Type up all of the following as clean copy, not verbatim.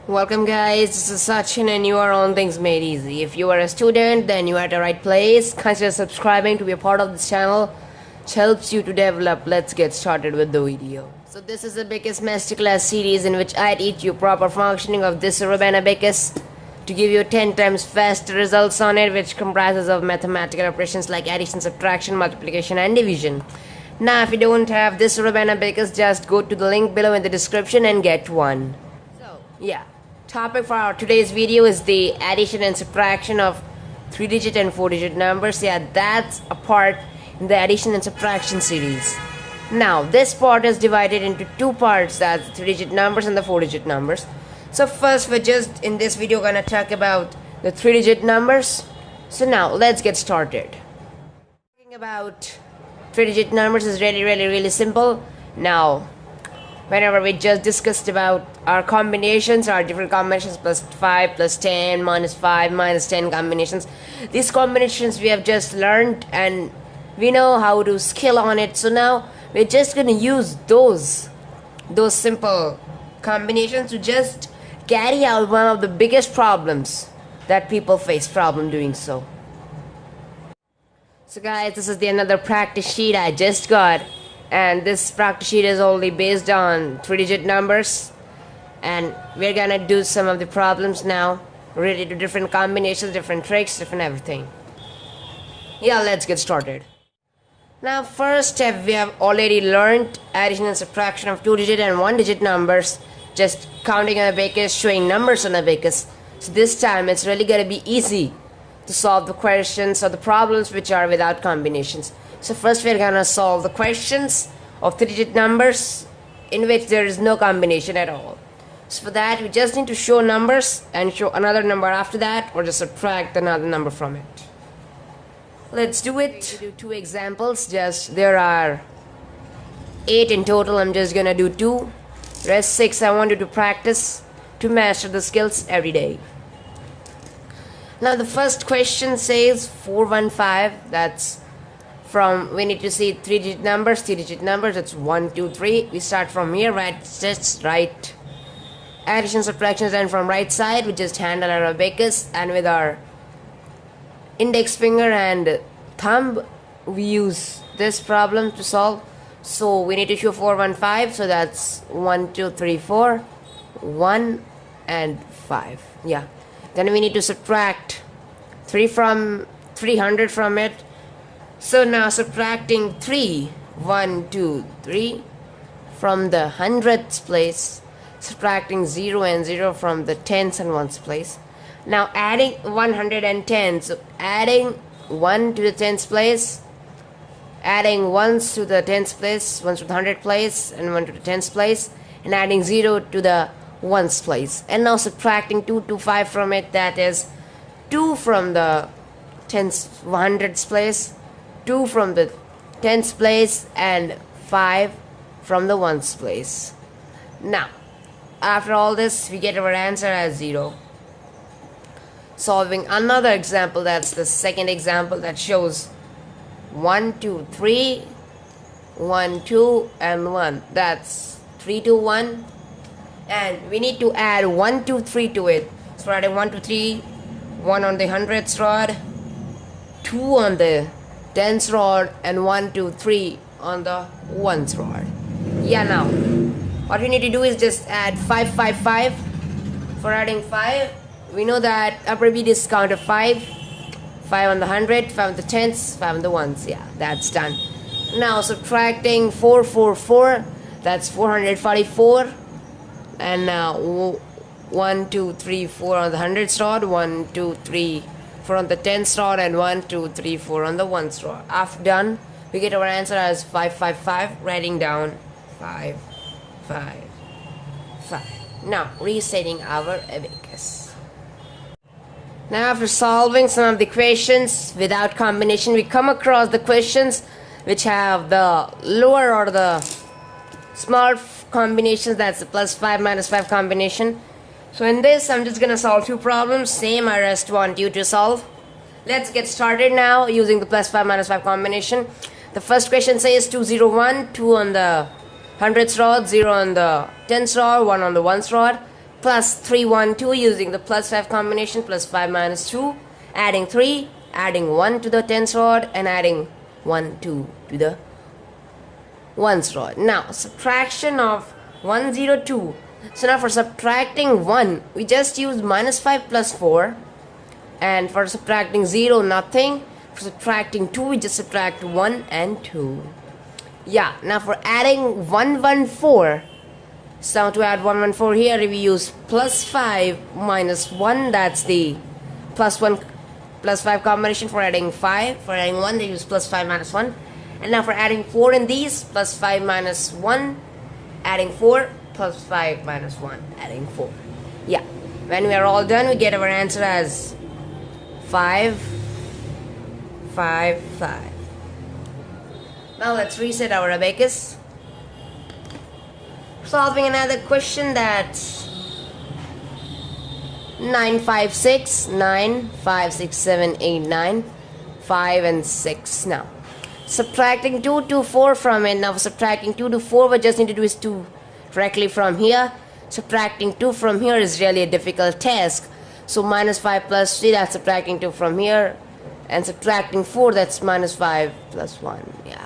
Welcome guys, this is Sachin and you are on Things Made Easy. If you are a student, then you are at the right place. Consider subscribing to be a part of this channel, which helps you to develop. Let's get started with the video. So this is Abacus masterclass series in which I teach you proper functioning of this Abacus to give you 10 times faster results on it, which comprises of mathematical operations like addition, subtraction, multiplication and division. Now if you don't have this Abacus, just go to the link below in the description and get one. So yeah, topic for our today's video is the addition and subtraction of 3-digit and 4-digit numbers. Yeah, that's a part in the addition and subtraction series. Now this part is divided into two parts, that's the 3-digit numbers and the 4-digit numbers. So first we're just in this video gonna talk about the 3-digit numbers. So now let's get started. Talking about 3-digit numbers is really simple. Now whenever we just discussed about our combinations, our different combinations, plus 5, plus 10, minus 5, minus 10 combinations. These combinations we have just learned and we know how to skill on it. So now we're just going to use those simple combinations to just carry out one of the biggest problems that people face problem doing so. So guys, this is the another practice sheet I just got. And this practice sheet is only based on 3-digit numbers, and we're gonna do some of the problems now related to different combinations, different tricks, different everything. Yeah, let's get started. Now first step, we have already learned addition and subtraction of 2-digit and 1-digit numbers, just counting on Abacus, showing numbers on Abacus. So this time it's really gonna be easy to solve the questions or the problems which are without combinations. So first we're gonna solve the questions of 3-digit numbers in which there is no combination at all. So for that we just need to show numbers and show another number after that, or just subtract another number from it. Let's do it. Do two examples. Just there are 8 in total. I'm just gonna do 2. Rest 6 I want you to practice to master the skills every day. Now the first question says 415. That's from, we need to see 3-digit numbers, that's 1, 2, 3. We start from here, right? Just right. Addition, subtractions, and from right side we just handle our Abacus, and with our index finger and thumb we use this problem to solve. So we need to show 415, so that's 1, 2, 3, 4, 1 and 5. Yeah. Then we need to subtract 300 from it. So now subtracting 3, 1, 2, 3 from the hundredths place, subtracting 0 and 0 from the tens and ones place. Now adding 110, so adding 1 to the tens place, adding ones to the tens place, ones to the hundred place, and 1 to the tens place, and adding 0 to the ones place. And now subtracting 2 to 5 from it, that is 2 from the tens hundreds place, 2 from the tens place, and 5 from the ones place. Now after all this we get our answer as 0. Solving another example, that's the second example, that shows 1, 2, 3, 1, 2 and 1, that's 3, 2, 1, and we need to add 1, 2, 3 to it. So we're adding 1, 2, 3, 1 on the hundredths rod, 2 on the tens rod, and 1, 2, 3 on the ones rod. Yeah, now what we need to do is just add 5, 5, 5. For adding 5, we know that upper beat is count of 5. 5 on the hundred, 5 on the tens, 5 on the ones. Yeah, that's done. Now subtracting 4, 4, 4, that's 444. And now 1, 2, 3, 4 on the hundreds rod, 1, 2, 3, 4 on the tens rod, and 1, 2, 3, 4 on the ones rod. After done, we get our answer as 5, 5, 5. Writing down 5, 5, 5. Now resetting our Abacus. Now after solving some of the questions without combination, we come across the questions which have the lower or the small combinations, that's the plus 5 minus 5 combination. So in this I'm just gonna solve 2 problems, same I just want you to solve. Let's get started now using the plus 5 minus 5 combination. The first question says 201, 2 on the hundredths rod, 0 on the tens rod, 1 on the ones rod, plus 312 using the plus 5 combination, plus 5 minus 2, adding 3, adding 1 to the tens rod, and adding 1, 2 to the ones rod. Now, subtraction of 102. So now for subtracting 1, we just use minus 5 plus 4. And for subtracting 0, nothing. For subtracting 2, we just subtract 1 and 2. Yeah, now for adding 114. So to add 114 here, we use plus 5 minus 1. That's the plus 1 plus 5 combination for adding 5. For adding 1, they use plus 5 minus 1. And now for adding 4 in these, plus 5 minus 1, adding 4, plus 5 minus 1, adding 4. Yeah, when we are all done, we get our answer as 5, 5, 5. Now let's reset our abacus. Solving another question that's 9, 5, 6, 9, 5, 6, 7, 8, 9, 5 and 6 now. Subtracting 2 to 4 from it. Now subtracting 2 to 4, we just need to do is 2 directly from here. Subtracting 2 from here is really a difficult task. So minus 5 plus 3, that's subtracting 2 from here. And subtracting 4, that's minus 5 plus 1. Yeah.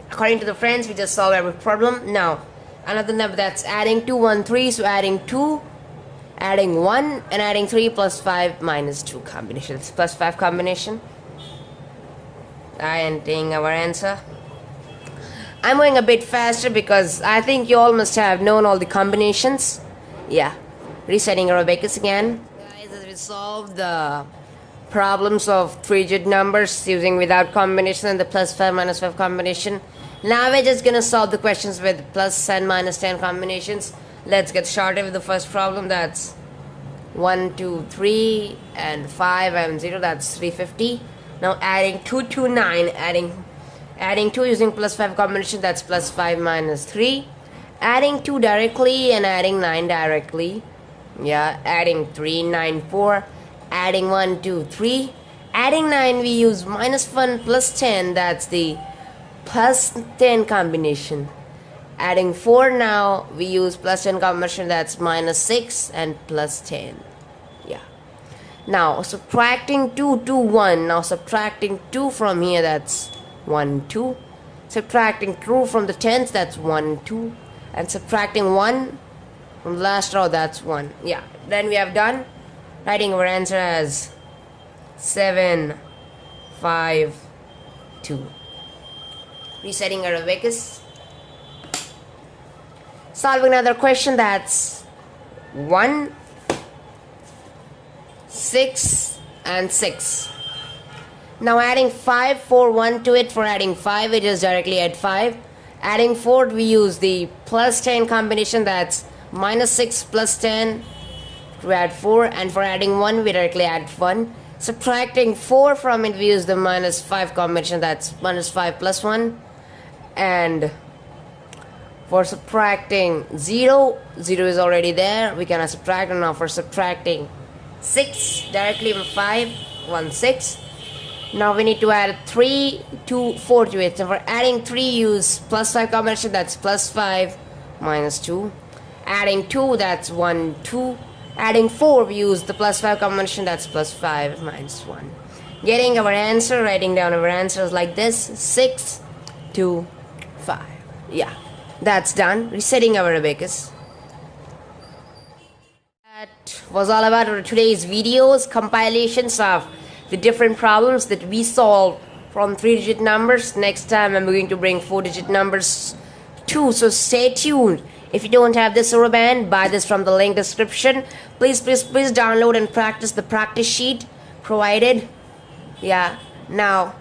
According to the friends, we just solved every problem. Now, another number that's adding 2, 1, 3. So adding 2, adding 1, and adding 3 plus 5 minus 2 combination. It's plus 5 combination. And taking our answer. I'm going a bit faster because I think you all must have known all the combinations. Yeah. Resetting our abacus again. Guys, as we solve the problems of 3-digit numbers using without combination and the plus 5 minus 5 combination. Now we're just gonna solve the questions with plus and minus 10 combinations. Let's get started with the first problem. That's 1, 2, 3 and 5 and 0. That's 350. Now adding 2 to 9, adding 2 using plus 5 combination, that's plus 5 minus 3. Adding 2 directly and adding 9 directly. Yeah, adding 3, 9, 4. Adding 1, 2, 3. Adding 9, we use minus 1 plus 10, that's the plus 10 combination. Adding 4 now, we use plus 10 combination, that's minus 6 and plus 10. Yeah. Now subtracting 2 to 1. Now subtracting 2 from here, that's 1, 2. Subtracting 2 from the tens, that's 1, 2. And subtracting 1 from the last row, that's 1. Yeah. Then we have done. Writing our answer as 7, 5, 2. Resetting our abacus. Solving another question that's 1, 6 and 6. Now adding 5, 4, 1 to it. For adding 5, we just directly add 5. Adding 4, we use the plus 10 combination, that's minus 6 plus 10 to add 4. And for adding 1, we directly add 1. Subtracting 4 from it, we use the minus 5 combination, that's minus 5 plus 1. And for subtracting 0, 0 is already there, we cannot subtract. And now for subtracting 6 directly from 5, 1, 6. Now we need to add 3, 2, 4 to it. So for adding 3, use plus 5 combination, that's plus 5 minus 2. Adding 2, that's 1, 2. Adding 4, we use the plus 5 combination, that's plus 5 minus 1. Getting our answer, writing down our answers like this, 6, 2, 5. Yeah, that's done. Resetting our abacus. That was all about our today's videos, compilations of the different problems that we solve from 3-digit numbers. Next time I'm going to bring 4-digit numbers too, so stay tuned. If you don't have this rubber band, buy this from the link description. Please download and practice the practice sheet provided. Yeah, now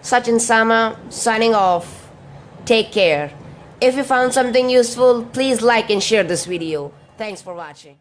Sachin Sama signing off. Take care. If you found something useful, please like and share this video. Thanks for watching.